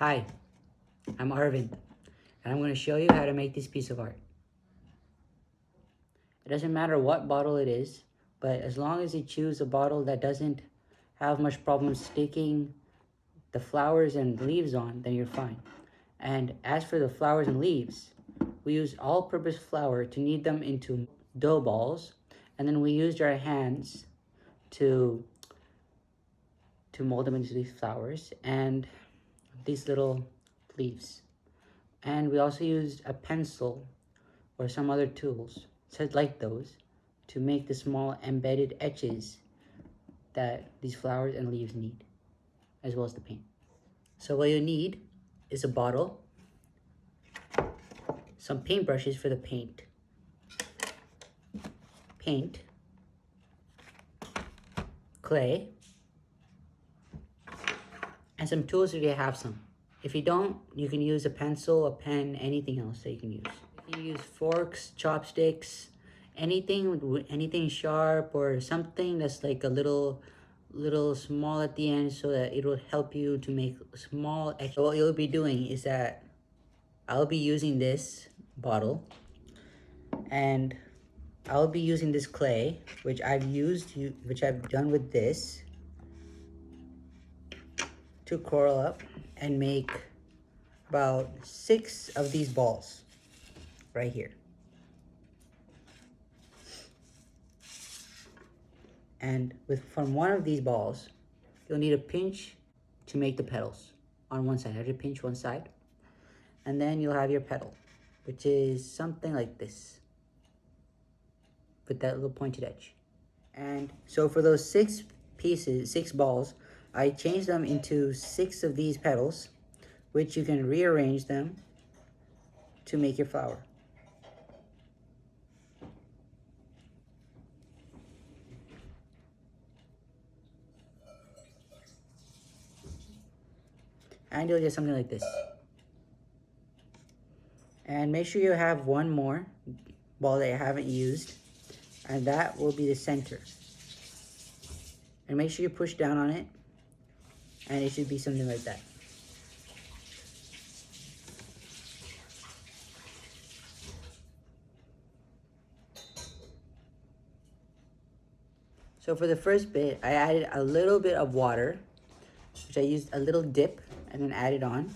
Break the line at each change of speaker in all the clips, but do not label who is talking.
Hi, I'm Arvind, and I'm going to show you how to make this piece of art. It doesn't matter what bottle it is, but as long as you choose a bottle that doesn't have much problem sticking the flowers and leaves on, then you're fine. And as for the flowers and leaves, we used all-purpose flour to knead them into dough balls, and then we used our hands to mold them into these flowers and these little leaves. And we also used a pencil or some other tools, such like those, to make the small embedded etches that these flowers and leaves need, as well as the paint. So what you need is a bottle, some paintbrushes for the paint, clay, and some tools if you have some. If you don't, you can use a pencil, a pen, anything else that you can use. You can use forks, chopsticks, anything sharp or something that's like a little small at the end so that it will help you to make small. So what you'll be doing is that I'll be using this bottle and I'll be using this clay, which I've done with this to curl up and make about 6 of these balls right here. And from one of these balls, you'll need a pinch to make the petals on one side. I have to pinch one side. And then you'll have your petal, which is something like this, with that little pointed edge. And so for those 6 balls, I changed them into 6 of these petals, which you can rearrange them to make your flower. And you'll get something like this. And make sure you have one more ball that you haven't used, and that will be the center. And make sure you push down on it, and it should be something like that. So for the first bit, I added a little bit of water, which I used a little dip and then added on,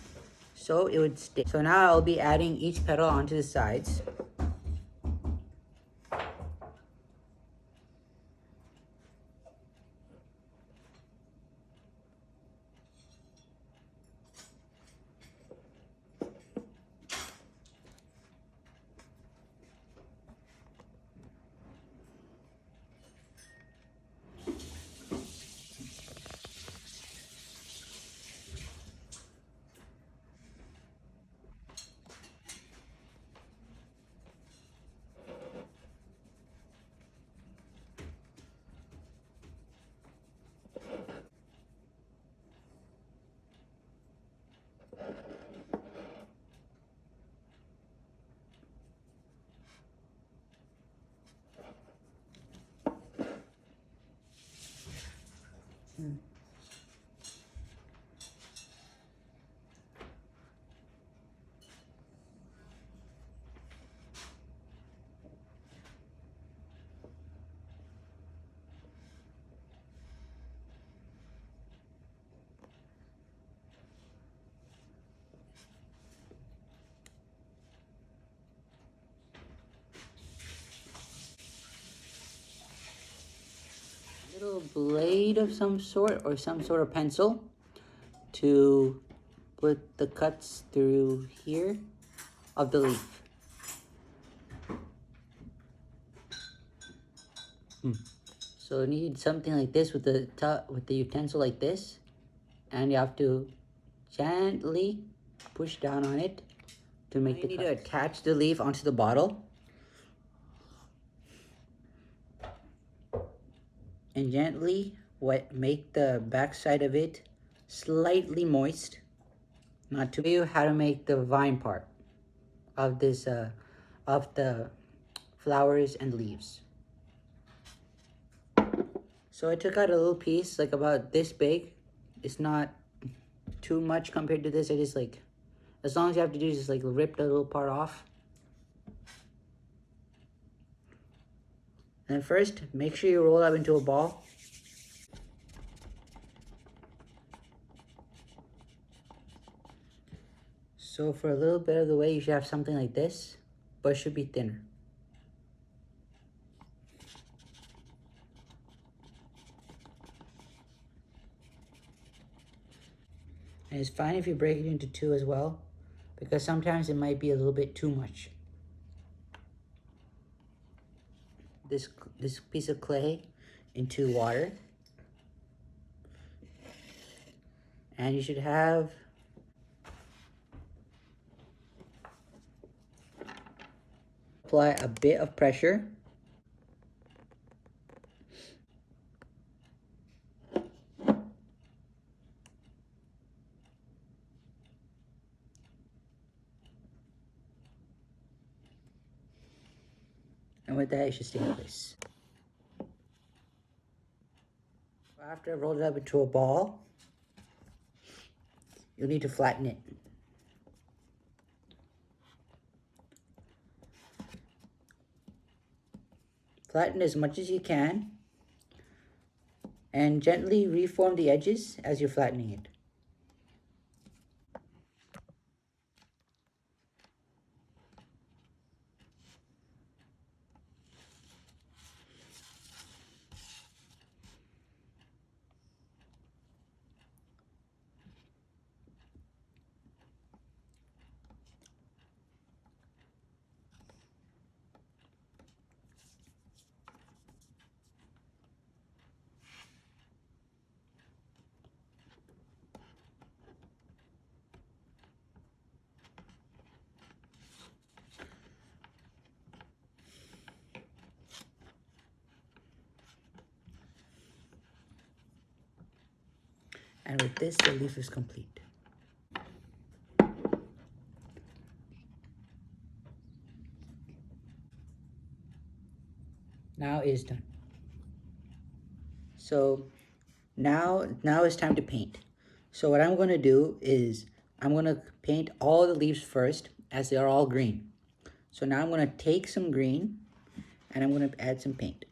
so it would stick. So now I'll be adding each petal onto the sides. Little blade of some sort or some sort of pencil to put the cuts through here of the leaf. So you need something like this with the utensil like this, and you have to gently push down on it to make the cuts. You need to attach the leaf onto the bottle and gently make the back side of it slightly moist, not to. Show you how to make the vine part of this of the flowers and leaves. So I took out a little piece like about this big. It's not too much compared to this. I just like, as long as you have to do is just like rip the little part off. And then first, make sure you roll up into a ball. So for a little bit of the way, you should have something like this, but it should be thinner. And it's fine if you break it into two as well, because sometimes it might be a little bit too much. This piece of clay into water. And you should have apply a bit of pressure. And with that, it should stay in place. After I rolled it up into a ball, you'll need to flatten it. Flatten as much as you can and gently reform the edges as you're flattening it. And with this, the leaf is complete. Now it is done. So now it's time to paint. So what I'm going to do is I'm going to paint all the leaves first, as they are all green. So now I'm going to take some green and I'm going to add some paint.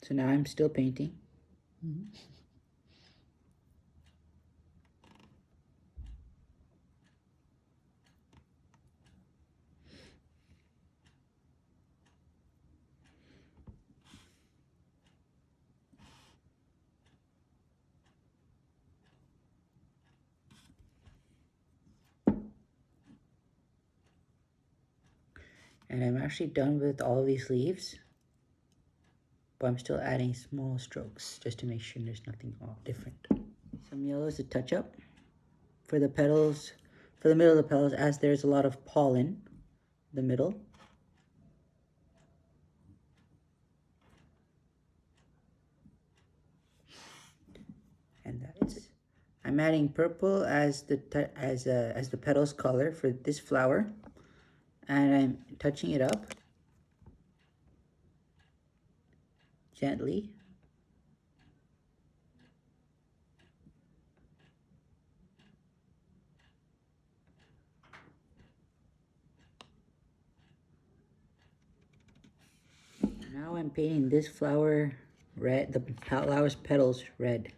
So now I'm still painting. And I'm actually done with all of these leaves, but I'm still adding small strokes just to make sure there's nothing all different. Some yellows to touch up for the petals, for the middle of the petals, as there's a lot of pollen in the middle. And that's it. I'm adding purple as the petals color for this flower, and I'm touching it up gently. Now I'm painting this flower red, the flower's petals red.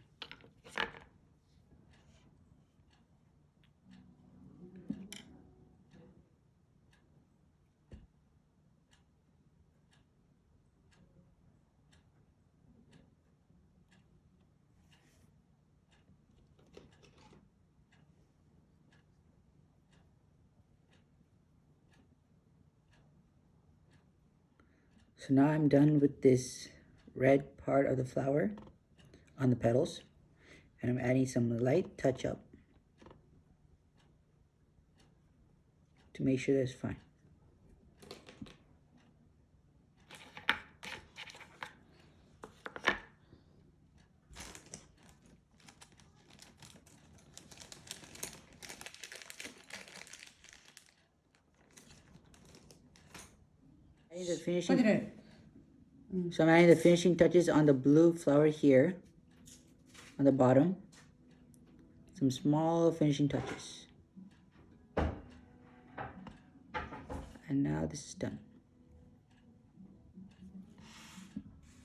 So now I'm done with this red part of the flower on the petals, and I'm adding some light touch up to make sure that's fine. Adding the finishing. So I'm adding the finishing touches on the blue flower here, on the bottom. Some small finishing touches. And now this is done.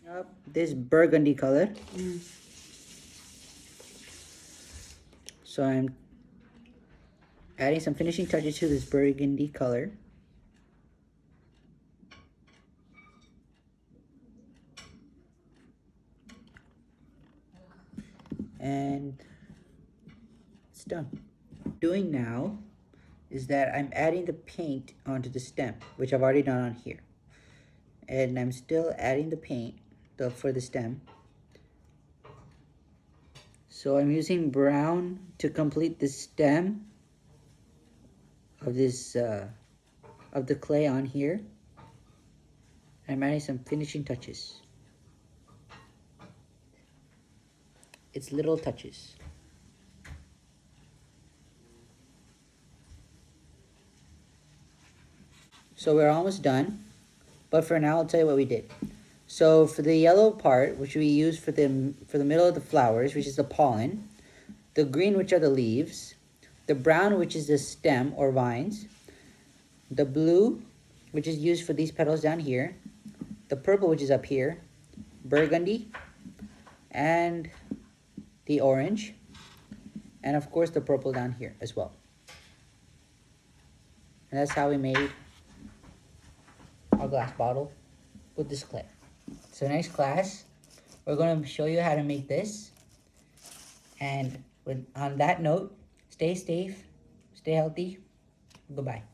Up this burgundy color. So I'm adding some finishing touches to this burgundy color. And it's done. What I'm doing now is that I'm adding the paint onto the stem, which I've already done on here. And I'm still adding the paint for the stem. So I'm using brown to complete the stem of this of the clay on here. I'm adding some finishing touches. It's little touches. So we're almost done, but for now I'll tell you what we did. So for the yellow part, which we use for the middle of the flowers, which is the pollen, the green, which are the leaves, the brown, which is the stem or vines, the blue, which is used for these petals down here, the purple, which is up here, burgundy, and the orange, and of course the purple down here as well. And that's how we made our glass bottle with this clay. So next class, we're going to show you how to make this. And on that note, stay safe, stay healthy. Goodbye.